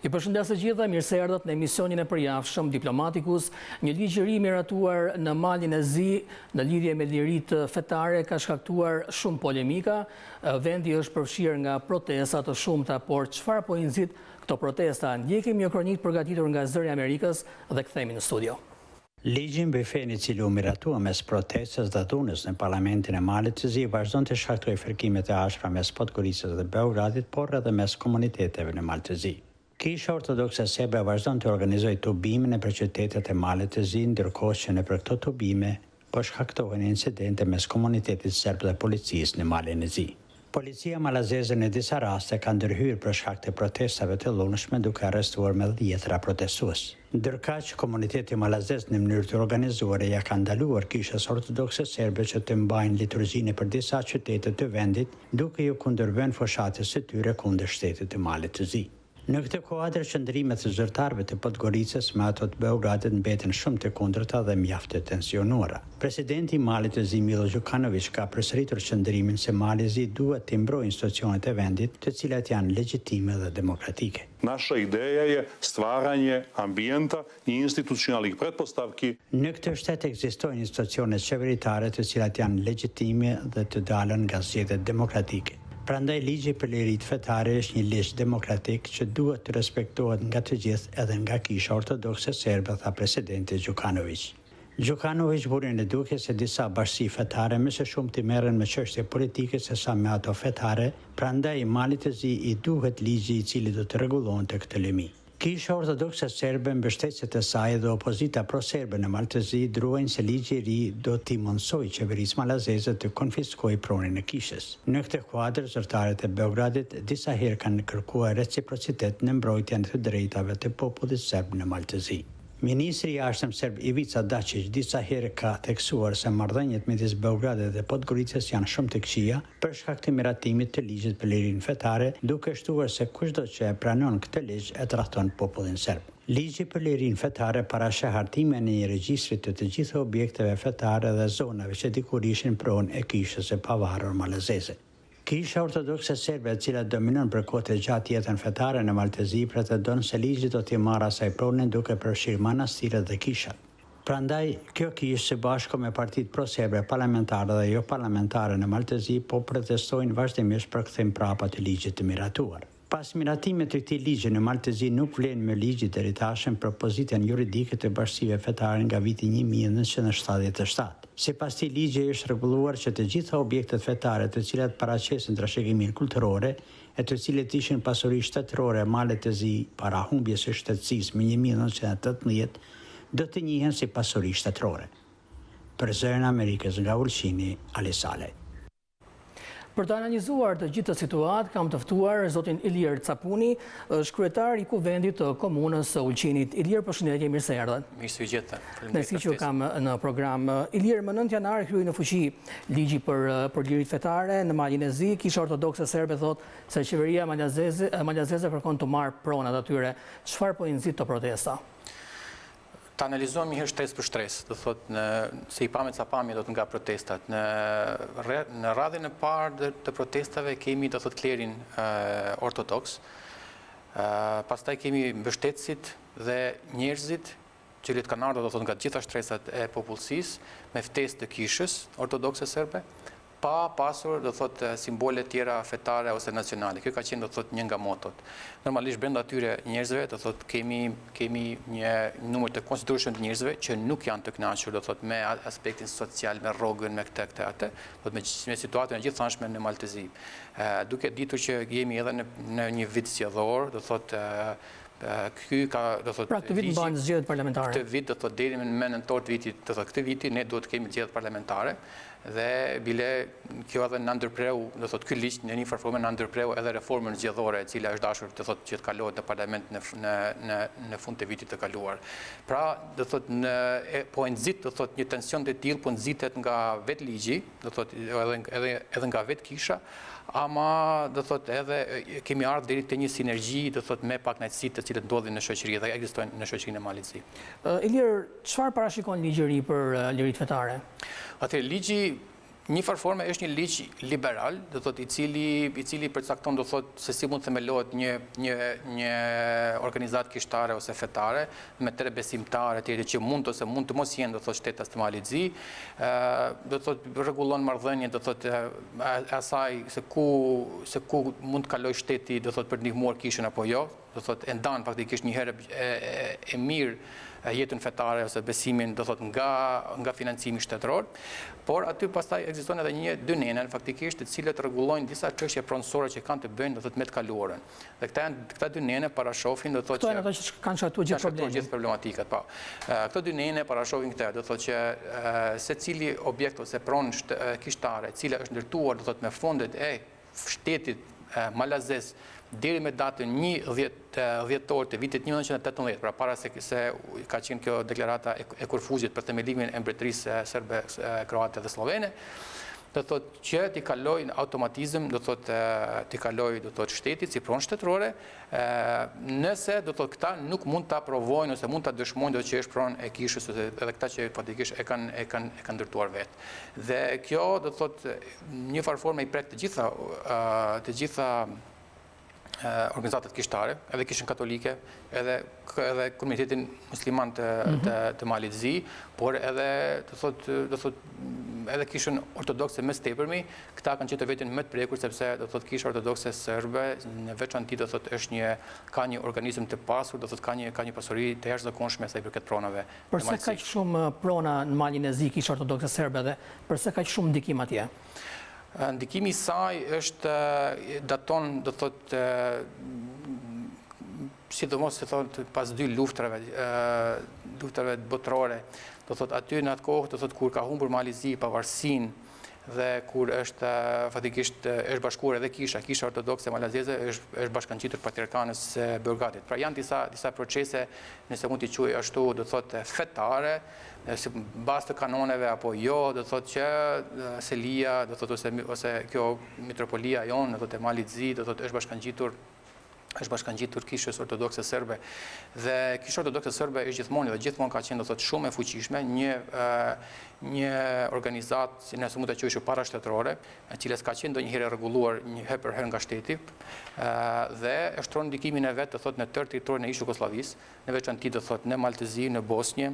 Ju përshëndes të gjitha, mirë se erdhët në emisionin e përjavshëm Diplomaticus. Një ligj i ri miratuar në Malin e Zi në lidhje me liritë fetare ka shkaktuar shumë polemika. Vendi është përfshirë nga protesta të shumta, por çfarë po i nxit këto protesta? Ndjekim një kronikë përgatitur nga Zëri i Amerikës dhe kthehemi në studio. Ligji mbi fen i cili u miratua mes protestës dhe dhunës në parlamentin e Malit të Zi vazhdon të shkaktojë fërkimet e ashpra mes Podgoricës dhe Beogradit, por edhe mes komuniteteve në Mal të Zi. Kisha Ortodokse Serbe vazhdon të organizojë tubime në qytetet e Malit të Zi, ndërkohë që nëpër këto tubime po shkaktohen incidente mes komunitetit serb dhe policisë në Malin e Zi. Policia malazeze në disa raste ka ndërhyrë për shkak të protestave të dhunshme duke arrestuar me dhjetëra protestues. Ndërkaq, komuniteti malazez në mënyrë të organizuar ja ka ndaluar Kishës Ortodokse Serbe që të mbajnë liturgjinë për disa qytete të vendit, duke ju kundërvënë fushatës së tyre kundër shtetit të Malit të Zi. Në këtë kuadër, qëndrimet e zyrtarëve të Podgoricës me ato të Beogradit mbeten shumë të kundërta dhe mjaft të tensionuara. Presidenti i Malit të Zi, Milo Đukanović, ka përsëritur qëndrimin se Mali i Zi duhet të mbrojë institucionet e vendit, të cilat janë legjitime dhe demokratike. Naša ideja je stvaranje ambijenta I institucionalnih pretpostavki. Në këtë shtet ekzistojnë institucione qeveritare të cilat janë legjitime dhe të dalën nga zgjedhjet demokratike. Prandaj ligji për liritë fetare është një ligj demokratik që duhet të respektohet nga të gjithë edhe nga Kisha Ortodokse Serbe, tha presidenti Đukanović. Đukanović buri në duke se disa bashkësi fetare më së shumti merren me çështje politike se sa me ato fetare, prandaj Malit të Zi I duhet ligji I cili do të rregullonte këtë lëmi. Kisha Ortodokse Serbe, mbështetësit e saj dhe opozita pro-serbe në Mal të Zi druajnë se ligji I ri do t'i mundsojë qeverisë malazeze të konfiskojë pronin e kishës. Në këtë kuadër, zyrtarët e Beogradit disa herë kanë kërkuar reciprocitet në mbrojtjen të drejtave të popullit serb në Mal të Zi. Ministri I jashtëm serb Ivica Dačić disa herë ka theksuar se marrëdhëniet midis Beogradit dhe Podgoricës janë shumë të këqija për shkak të miratimit të ligjit për lirinë fetare, duke shtuar se kushdo që e pranon këtë ligj e tradhton popullin serb. Ligji për lirinë fetare parasheh hartimin e një regjistri të gjitha objekteve fetare dhe zonave që dikur ishin pronë e kishës së pavarur malazeze. Kisha Ortodokse Serbe, e cila dominon për kohë të gjatë jetën fetare në Mal të Zi, pretendon se ligji do t'i marrë asaj pronin duke përfshirë manastiret dhe kishat. Prandaj, kjo kishë së bashku me partitë pro-serbe parlamentare dhe jo parlamentare në Mal të Zi po protestojnë vazhdimisht për kthim prapa të ligjit të miratuar. Pas miratimit të këtij ligji në Mal të Zi nuk vlen më ligji deri tashëm propozitën juridike të bashkësive fetare nga viti 1977. Sipas këtij ligji është rregulluar që të gjitha objektet fetare të cilat paraqesin trashëgimin kulturore e të cilët ishin pasuri shtetërore e Malit të Zi para humbjes së shtetësisë më 1918 do të njihen si pasuri shtetërore. Për Zërin e Amerikës nga Ulqini, Ali Saleh. Për të analizuar të gjithë të situatë, kam të ftuar zotin Ilir Capuni, është kryetar I kuvendit të komunës së Ulqinit. Ilir, përshëndetje, mirë se erdhët. Mirë se u gjeta. Nësi që kam në program. Ilir, më 9 janar hyri në fuqi ligji për lirit fetare në Malin e Zi. Kisha Ortodokse Serbe thot se qeveria malazeze kërkon të marrë pronat atyre. Çfarë po I nxit të protesta? Ta analizohemi herë shtres për shtres, do thot se I pamje ca pamje do të nga protestat. Në radhën e parë të protestave kemi do thot klerin ortodoks, pastaj kemi mbështetësit dhe njerëzit që kanë ardhur do thot nga të gjitha shtresat e popullsisë me ftesë të kishës ortodokse serbe, pa pasur do thot simbole tjera fetare ose nacionale. Kjo ka qenë do thot një nga motot. Normalisht brenda atyre njerëzve do thot kemi një numër të konsiderueshëm të njerëzve që nuk janë të kënaqur do thot me aspektin social, me rrogën, me këtë, do me situatën e gjithanshme në Mal të Zi. Duke ditur që jemi edhe në një vit zgjedhor, do thot pra këtë vit mbahen zgjedhjet parlamentare. Këtë vit do thot deri në nëntor të vitit, do thot këtë viti ne duhet të kemi zgjedhjet parlamentare dhe bile kjo edhe na ndërpreu, do thot ky ligj në një farë na ndërpreu edhe reformën zgjedhore e cila është dashur do thot që të kalohet në parlament në fund të vitit të kaluar. Pra do thot po e nxit do thot një tension të tillë po nxitet nga vetë ligji, do thot edhe nga vetë kisha, ama do thot edhe kemi ardhur deri te një sinergji do thot me pakënaqësitë të cilët ndodhin në shoqëri dhe ekzistojnë në shoqërinë e Malit të Zi. Ilir, çfarë parashikon ligji I ri për liritë fetare? Atëherë ligji Një farforme është një ligj liberal, do thotë i cili përcakton do thotë se si mund themelohet një organizatë kishtare ose fetare me tre besimtarë të tjerë që mund të mos jenë do thotë shtetas të Malizi, do thotë rregullon marrëdhënien do thotë asaj se ku mund të kalojë shteti do thotë për të ndihmuar kishën apo jo, do thotë e ndan faktikisht një herë e mirë jetën fetare ose besimin do thotë nga financimi shtetëror, por aty pastaj ekziston edhe dy nene faktikisht të cilët rregullojnë disa çështje pronësore që kanë të bëjnë do thotë me të kaluarën. Dhe këta dy nene parashohin do thotë që ato që kanë shkaktuar gjithë problematikat, po. Këto dy nene parashohin këtë, do thotë që secili objekt ose pronë kishtare, e cila është ndërtuar do thotë me fondet e shtetit malazez deri me datën 10 dhjetor të vitit 1918, pra para se ka qenë kjo deklarata e Kurfuzit për themelimin e mbretërisë serbe, kroate dhe slovene, do thotë që t'i kaloj në automatizëm, do thotë t'i kaloj do thotë shtetit si pronë shtetërore, nëse do thotë këta nuk mund ta provojnë ose mund ta dëshmojnë do që është pronë e kishës ose edhe këta që faktikisht e kanë ndërtuar vetë. Dhe kjo do thotë një farforme i prek të gjitha organizatat kishtare, edhe kishën katolike, edhe komunitetin musliman të Malizi, por edhe edhe kishën ortodokse më së tepërmi, këta kanë qenë të vetën më të prekur sepse do thotë kisha ortodokse serbe në veçanti do thotë ka një organizëm të pasur, do thotë ka një pasuri të jashtëzakonshme sa i përket pronave. Përse kaq shumë prona në Malin e Zi kisha ortodokse serbe dhe përse kaq shumë ndikim atje? Ndikimi i saj është daton do thotë sidomos se thotë pas dy luftave botërore, do thotë aty në atë kohë do thotë kur ka humbur Malizi pavarësinë dhe kur është faktikisht është bashkuar edhe kisha ortodokse malazeze është bashkangjitur patriarkanës së Beogadit. Pra janë disa procese, nëse mund t'i quaj ashtu, do thotë fetare, si bazë të kanoneve apo jo, do thotë që Selia, do thotë ose kjo mitropolia jonë, do thotë Malizi, do thotë është bashkangjitur kishës ortodokse serbe. Dhe kisha ortodokse serbe është gjithmonë ka qenë do thotë shumë e fuqishme, një organizatë, nëse mund të quajë parashtetërore, e cilës ka qenë ndonjëherë rregulluar një herë për herë nga shteti, dhe e shtron ndikimin e vet do thotë në tërë territorin e ish Jugosllavisë, në veçanti do thotë në Maltëzi, në Bosnjë,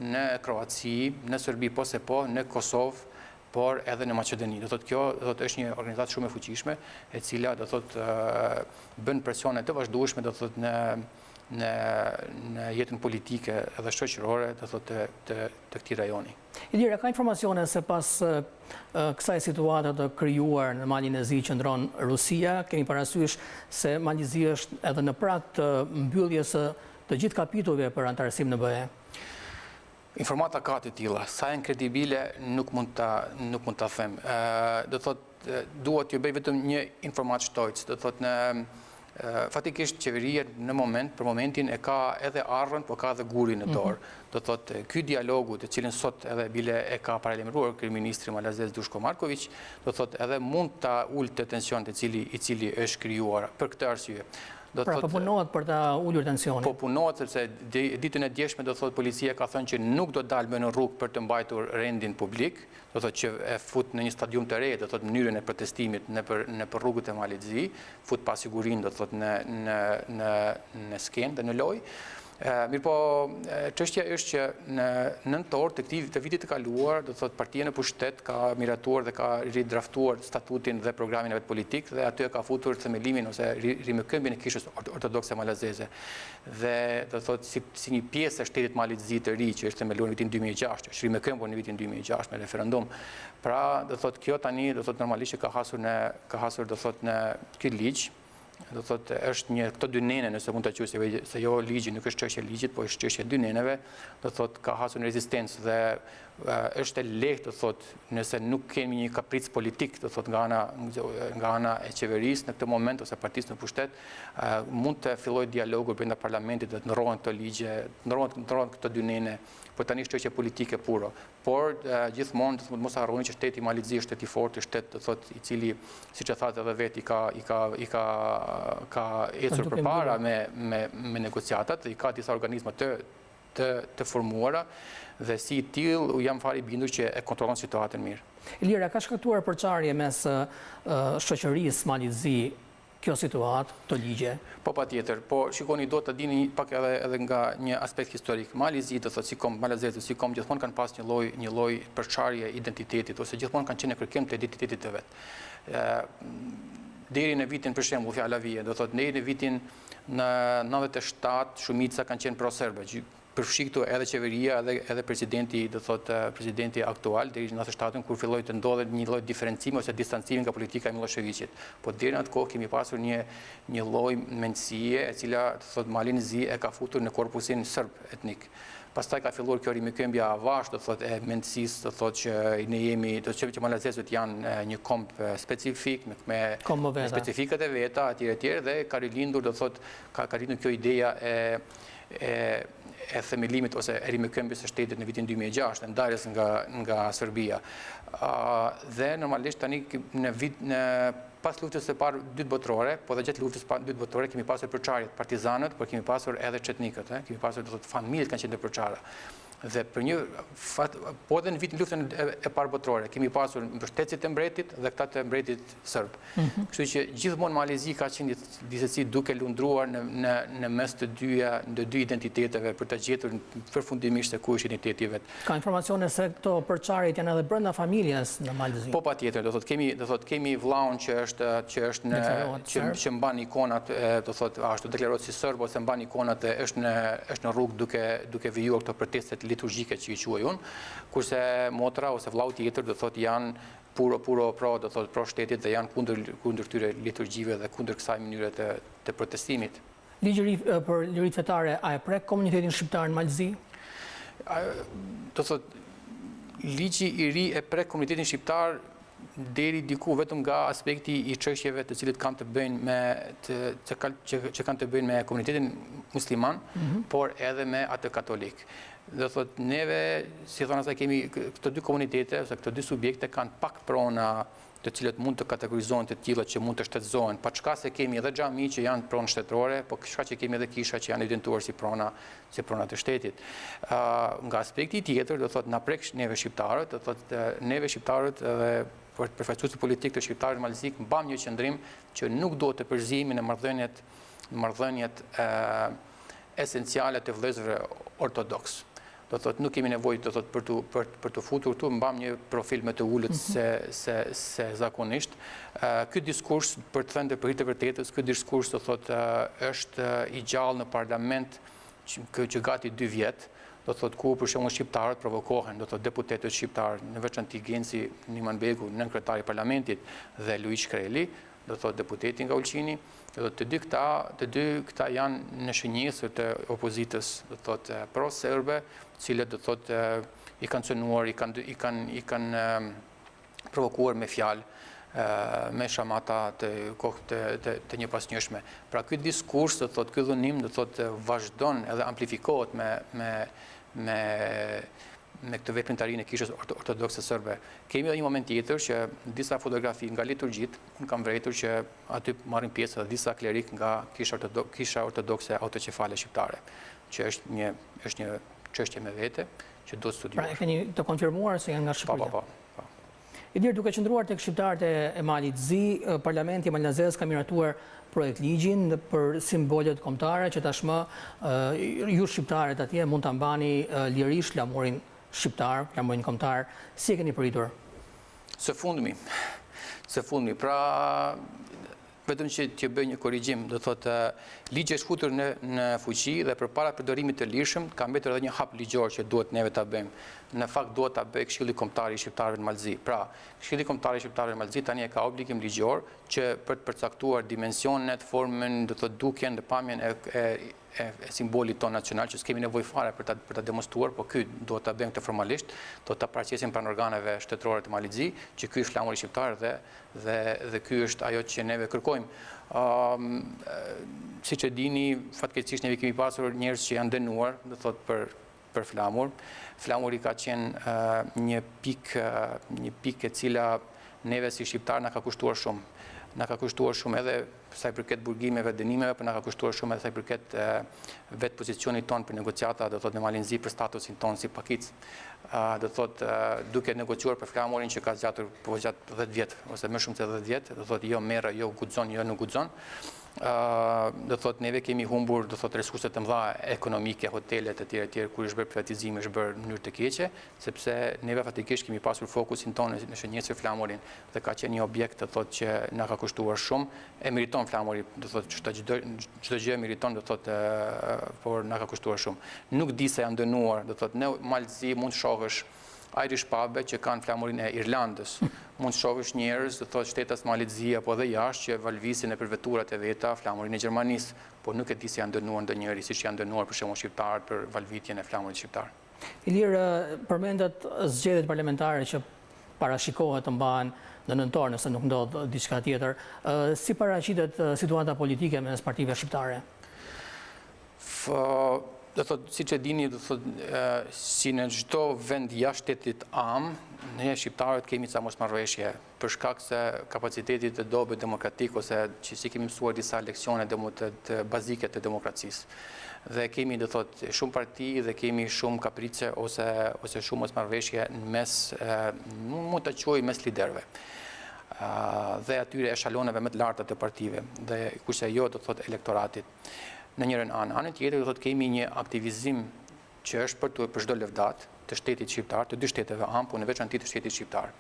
në Kroaci, në Serbi po, në Kosovë, por edhe në Maqedoni. Do thotë kjo është një organizatë shumë e fuqishme, e cila do thotë bën presione të vazhdueshme do thotë në jetën politike edhe shoqërore do thotë të këtij rajoni. Ilir, ka informacione se pas kësaj situate të krijuar në Malin e Zi qëndron Rusia, kemi parasysh se Malizi është edhe në prag të mbylljes të gjithë kapitujve për antarësim në BE. Informata ka të tilla, sa janë kredibile nuk mund ta them. Do thotë duhet t'ju bëj vetëm një informat shtojc, do thotë faktikisht qeveria për momentin e ka edhe arrën, po ka edhe gurin në dorë. Do thotë ky dialogu të cilin sot edhe bile e ka paralajmëruar kryeministri malazez Dushko Marković, do thotë edhe mund ta ulte tensionin i cili është krijuar për këtë arsye. Pra po punohet për ta ulur tensionin. Po punohet sepse ditën e djeshme do thotë policia ka thënë që nuk do dalë më në rrugë për të mbajtur rendin publik, do thotë që e fut në një stadium të re, do thotë mënyrën e protestimit në për rrugët e Malizi, fut pasigurinë do thotë në skenë dhe në lojë. Mirë po, çështja është që në nëntor të vitit të kaluar, do thotë partia në pushtet ka miratuar dhe ka ridraftuar statutin dhe programin e vet politik dhe aty ka futur themelimin ose rimëkëmbjen e kishës ortodokse malazeze. Dhe do thotë si një pjesë e shtetit Malizi të ri që është themeluar në vitin 2006, është rimëkëmbur në vitin 2006 me referendum. Pra, do thotë kjo tani do thotë normalisht ka hasur do thotë në ky ligj. Do thotë është këto dy nene, nëse mund ta quaj se jo ligji, nuk është çështje ligjit, po është çështje dy neneve, do thotë ka hasur në rezistencë dhe është e lehtë do thotë nëse nuk kemi një kapric politik do thotë nga ana e qeverisë në këtë moment ose partisë në pushtet, mund të fillojë dialogu brenda parlamentit dhe të ndrohen këto ligje, ndrohen këto dy nene, por tani është çështje politike puro. Por gjithmonë do thotë mos harroni që shteti Malizi është shtet i fortë, shtet do thotë i cili siç e thatë edhe vet i ka ecur përpara me negociatat, i ka disa organizma të të formuara dhe si tillë jam fare i bindur që e kontrollon situatën mirë. Ilir, ka shkaktuar përçarje mes shoqërisë Malit Zi kjo situatë, të ligje? Po patjetër, po shikoni do të dini pak edhe nga një aspekt historik. Mali Zi do thotë sikom Malazetu, sikom gjithmonë kanë pas një lloj përçarje identitetit ose gjithmonë kanë qenë në kërkim të identitetit të vet. Deri në vitin për shembull fjala vije, do thotë deri në vitin në 97 shumica kanë qenë pro-serbe. Përfshi këtu edhe qeveria edhe presidenti, do thotë presidenti aktual deri në 97 kur filloi të ndodhet një lloj diferencimi ose distancimi nga politika e Miloševićit. Po deri në atë kohë kemi pasur një lloj mendësie e cila do thotë Malin Zi e ka futur në korpusin serb etnik. Pastaj ka filluar kjo rimikëmbja avash, do thotë e mendësisë, do thotë që ne jemi, do të thotë që malazezët janë një komp specifik me specifikat e veta etj dhe ka rilindur, do thotë ka rilindur kjo ideja e themelimit ose e rimikëmbjes së shtetit në vitin 2006, ndarjes nga Serbia. Dhe normalisht tani pas luftës së parë dytë botërore, po dhe gjatë luftës dytë botërore kemi pasur përçarjet partizanët, por kemi pasur edhe çetnikët, kemi pasur do thotë familjet kanë qenë të përçara. Dhe për një fat, po edhe në vitin luftën e parë botërore kemi pasur mbështetësit e mbretit dhe këta të mbretit serb. Kështu që gjithmonë Mali Zi ka qenë disi duke lundruar në mes të dy identiteteve për të gjetur përfundimisht se ku është identiteti vet. Ka informacione se këto përçarjet janë edhe brenda familjes në Mali Zi? Po patjetër, do thotë kemi vllaun që mban ikonat, do thotë ashtu deklarohet si serb ose mban ikonat dhe është në rrugë duke vijuar këto protestet liturgjike që i quaj unë, kurse motra ose vllau tjetër do thotë janë puro pro, do thotë pro shtetit dhe janë kundër këtyre liturgjive dhe kundër kësaj mënyre të protestimit. Ligji për lirit fetare a e prek komunitetin shqiptar në Mali Zi? Do thotë ligji i ri e prek komunitetin shqiptar deri diku vetëm nga aspekti i çështjeve të cilët kanë të bëjnë që kanë të bëjnë me komunitetin musliman, por edhe me atë katolik. Do thotë neve, si thonë asaj, kemi këto dy komunitete ose këto dy subjekte kanë pak prona të cilët mund të kategorizohen të tilla që mund të shtetëzohen, pa çka se kemi edhe xhami që janë pronë shtetërore, po shka që kemi edhe kisha që janë evidentuar si prona të shtetit. Nga aspekti tjetër, do thotë na prek neve shqiptarët, do thotë neve shqiptarët edhe përfaqësuesit politikë të shqiptarëve malzik mbam një qëndrim që nuk do të përzihemi në marrëdhëniet esenciale të vëllezërve ortodoks. Do thotë nuk kemi nevojë do thotë për të futur këtu, mbam një profil më të ulët se zakonisht. Ky diskurs për të thënë për hir të vërtetës, ky diskurs do thotë është i gjallë në parlament që gati 2 vjet. Do thotë ku për shembull shqiptarët provokohen, do thotë deputetët shqiptar, në veçantë Genci Nimanbegu, nën kryetari i parlamentit dhe Luiz Shkreli, do thotë deputeti nga Ulqini. Të dy këta janë në shënjesër të opozitës, do thotë pro-serbe, cilët do thotë i kanë cënuar, i kanë provokuar me fjalë, me shamata të një pasnjëshme. Pra ky diskurs, do thotë ky dhunim, do thotë vazhdon edhe amplifikohet me këtë veprimtarinë e kishës ortodokse serbe. Kemi edhe një moment tjetër që disa fotografi nga liturgjitë, unë kam vërejtur që aty marrin pjesë edhe disa klerik nga kisha ortodokse autoqefale shqiptare, që është një çështje me vete që do të studiohet. Pra e keni të konfirmuar se janë nga Shqipëria? Po. Ilir, duke qëndruar tek shqiptarët e Malit Zi, Parlamenti malazez ka miratuar projekt ligjin për simbolet kombëtare që tashmë ju shqiptarët atje mund ta mbani lirisht flamurin shqiptar, flamurin kombëtar. Si e keni pritur? Së fundmi. Pra vetëm që t'ju bëj një korrigjim, do thotë ligji është futur në fuqi dhe përpara përdorimit të lirshëm ka mbetur edhe një hap ligjor që duhet neve ta bëjmë. Në fakt duhet ta bëj Këshilli Kombëtar i Shqiptarëve në Malzi. Pra, Këshilli Kombëtar i Shqiptarëve në Malzi tani e ka obligim ligjor që për të përcaktuar dimensionet, formën, do thotë dukjen dhe pamjen e simbolit ton nacional, që s'kemi nevojë fare për ta demonstruar, po ky duhet ta bëjmë këtë formalisht, do ta paraqesim pranë organeve shtetërore të Malit Zi, që ky është flamuri shqiptar dhe ky është ajo që neve kërkojmë. Siç e dini, fatkeqësisht neve kemi pasur njerëz që janë dënuar, do thotë për flamur. Flamuri ka qenë një pikë e cila neve si shqiptar na ka kushtuar shumë. na ka kushtuar shumë edhe sa i përket burgimeve, dënimeve, por na ka kushtuar shumë edhe sa i përket vetë pozicionit ton për negociata, do thotë në Malinzi për statusin ton si pakicë. Do thotë duke negociuar për flamurin që ka zgjatur gjatë 10 vjet ose më shumë se 10 vjet, do thotë jo merr, jo guxon, jo nuk guxon. Do thotë neve kemi humbur do thotë resurse të mëdha ekonomike, hotelet e tjera kur është bërë privatizimi, është bërë në mënyrë të keqe, sepse neve fatikisht kemi pasur fokusin tonë në shënjesë flamurin dhe ka qenë një objekt do thotë që na ka kushtuar shumë, e meriton flamuri, do thotë çdo gjë meriton do thotë por na ka kushtuar shumë. Nuk di se janë dënuar, do thotë në Malzi mund shohësh Irish pub'e që kanë flamurin e Irlandës. Mund shohësh njerëz, do thotë shtetas Malizi apo edhe jashtë që valvisin nëpër veturat e veta flamurin e Gjermanisë, por nuk e di se janë dënuar ndonjëri siç janë dënuar për shembull shqiptarët për valvitjen e flamurit shqiptar. Ilir, përmendet zgjedhjet parlamentare që parashikohet të mbahen në nëntor nëse nuk ndodh diçka tjetër. Si paraqitet situata politike mes partive shqiptare? Do thotë, siç e dini, do thotë si në çdo vend jashtë shtetit am, ne shqiptarët kemi ca mosmarrëveshje për shkak se kapacitetit të dobët demokratik ose që si kemi mësuar disa leksione të bazike të demokracisë. Dhe kemi do thotë shumë parti dhe kemi shumë kaprice ose shumë mosmarrëveshje në mes mund ta quaj mes liderëve. Dhe atyre eshaloneve më të larta të partive dhe kurse jo do thotë elektoratit. Në njërin anë. Anën tjetër, do thotë kemi një aktivizim që është për çdo lëvdat të shtetit shqiptar, të dy shteteve am, por në veçantë të shtetit shqiptar.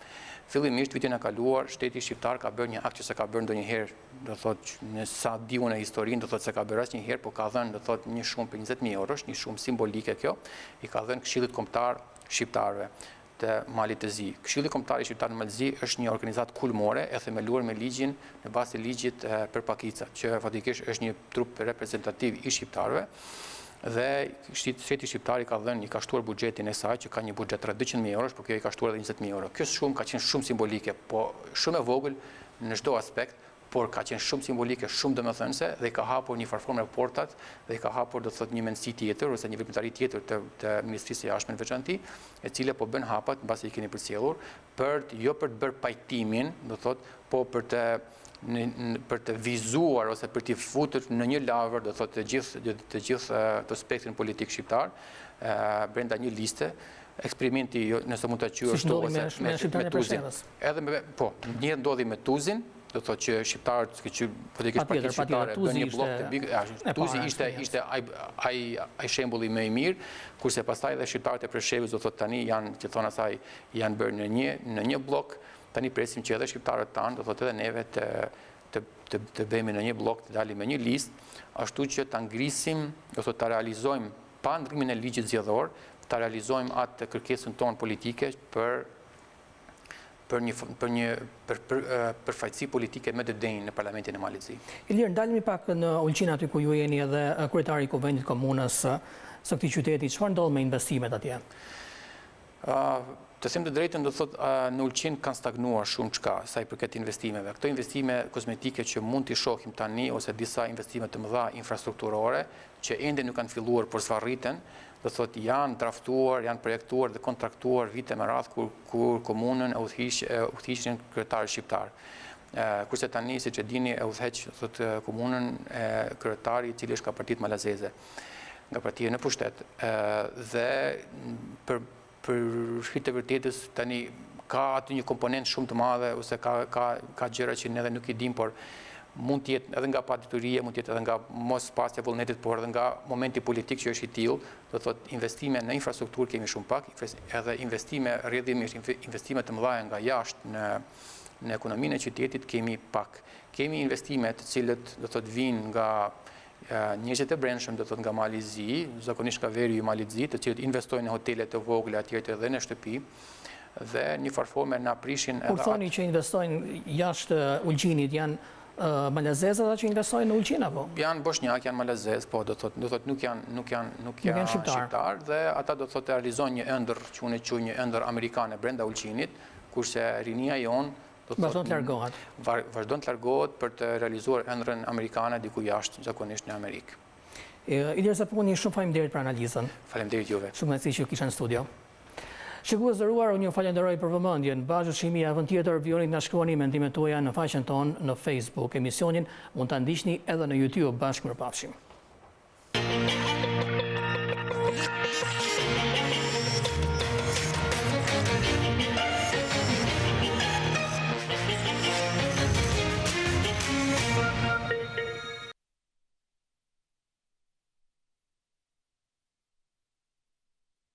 Fillimisht vitin e kaluar, shteti shqiptar ka bërë një akt që s'e ka bërë ndonjëherë, do thotë në sa diun e historinë, do thotë se ka bërë asnjëherë, por ka dhënë do thotë një shumë për 20.000 eurosh, një shumë simbolike kjo, i ka dhënë Këshillit Kombëtar Shqiptarëve të Malit të Zi. Këshilli Kombëtar Shqiptar në Malzi është një organizatë kulmore e themeluar me ligjin në bazë të ligjit për pakica, që fatikisht është një trup reprezentativ i shqiptarëve dhe shteti shqiptar i ka dhënë, i ka shtuar buxhetin e saj që ka një buxhet 200.000 eurosh, por kjo i ka shtuar edhe 20.000 euro. Kjo shumë ka qenë shumë simbolike, po shumë e vogël në çdo aspekt, por ka qenë shumë simbolike, shumë domethënëse dhe i ka hapur një farforme portat dhe i ka hapur do thotë një mendësi tjetër ose një veprimtari tjetër të Ministrisë së Jashtme në veçantë, e cila po bën hapat mbasi i keni përcjellur jo për të bërë pajtimin, do thotë, po për të vizuar ose për të futur në një lavër, do thotë të gjithë të spektrin politik shqiptar brenda një liste. Eksperimenti, nëse mund ta quash ashtu ose me Tuzin. Edhe po, një ndodhi me Tuzin, do thotë që shqiptarët që politikisht partit shqiptare bën një blok të big, Tuzi ishte ai shembulli më i mirë, kurse pastaj edhe shqiptarët e Preshevës do thotë tani janë që thon asaj janë bërë në një blok, tani presim që edhe shqiptarët tanë do thotë edhe neve të bëhemi në një blok, të dalim me një listë, ashtu që ta ngrisim, do thotë ta realizojmë pa ndrymimin e ligjit zgjedhor, ta realizojmë atë kërkesën tonë politike për përfaqësi politike me të denjë në Parlamentin e Malit. Ilir, ndalemi pak në Ulqin aty ku ju jeni edhe kryetari i Kuvendit Komunës së këtij qyteti, çfarë ndodh me investimet atje? Të them të drejtën, do thotë në Ulqin kanë stagnuar shumë çka sa i përket investimeve. Këto investime kozmetike që mund t'i shohim tani ose disa investime të mëdha infrastrukturore që ende nuk kanë filluar por s'arriten, do thotë janë draftuar, janë projektuar dhe kontraktuar vite me radhë kur komunën e udhëhiqin kryetarë shqiptar. Kurse tani, siç e dini, e udhëheq thotë komunën kryetari i cili është ka partitë malazeze, nga partia në pushtet. Dhe për shkrim të vërtetës tani ka aty një komponent shumë të madhe ose ka gjëra që ne edhe nuk i dim, por mund të jetë edhe nga padituria, mund të jetë edhe nga mos pasja vullnetit, por edhe nga momenti politik që është i tillë, do thotë investime në infrastrukturë kemi shumë pak, edhe investime rrjedhimisht, investime të mëdha nga jashtë në ekonominë e qytetit kemi pak. Kemi investime të cilët do thotë vinë nga njerëzit e brendshëm, do thotë nga Malizi, zakonisht ka veri i Malizi, të cilët investojnë në hotele të vogla atje edhe në shtëpi. Dhe një farforme na prishin edhe. Kur thoni që investojnë jashtë Ulqinit, janë malazezë ata që investojnë në Ulqin apo? Janë bosnjak, janë malazez, po do thotë nuk janë shqiptar dhe ata do thotë realizojnë një ëndër që unë e quaj një ëndër amerikane brenda Ulqinit, kurse rinia jon vazhdon të largohet. Vazhdon të largohet për të realizuar ëndrrën amerikane diku jashtë, zakonisht në Amerikë. Ilir Capuni, shumë faleminderit për analizën. Faleminderit juve. Shumë kënaqësi që kisha në studio. Shikues nderuar, unë ju falenderoj për vëmendjen. Bashkëshimi i avën tjetër vionit na shkruani mendimet tuaja në faqen tonë në Facebook. Emisionin mund ta ndiqni edhe në YouTube. Bashkë mirëpafshim.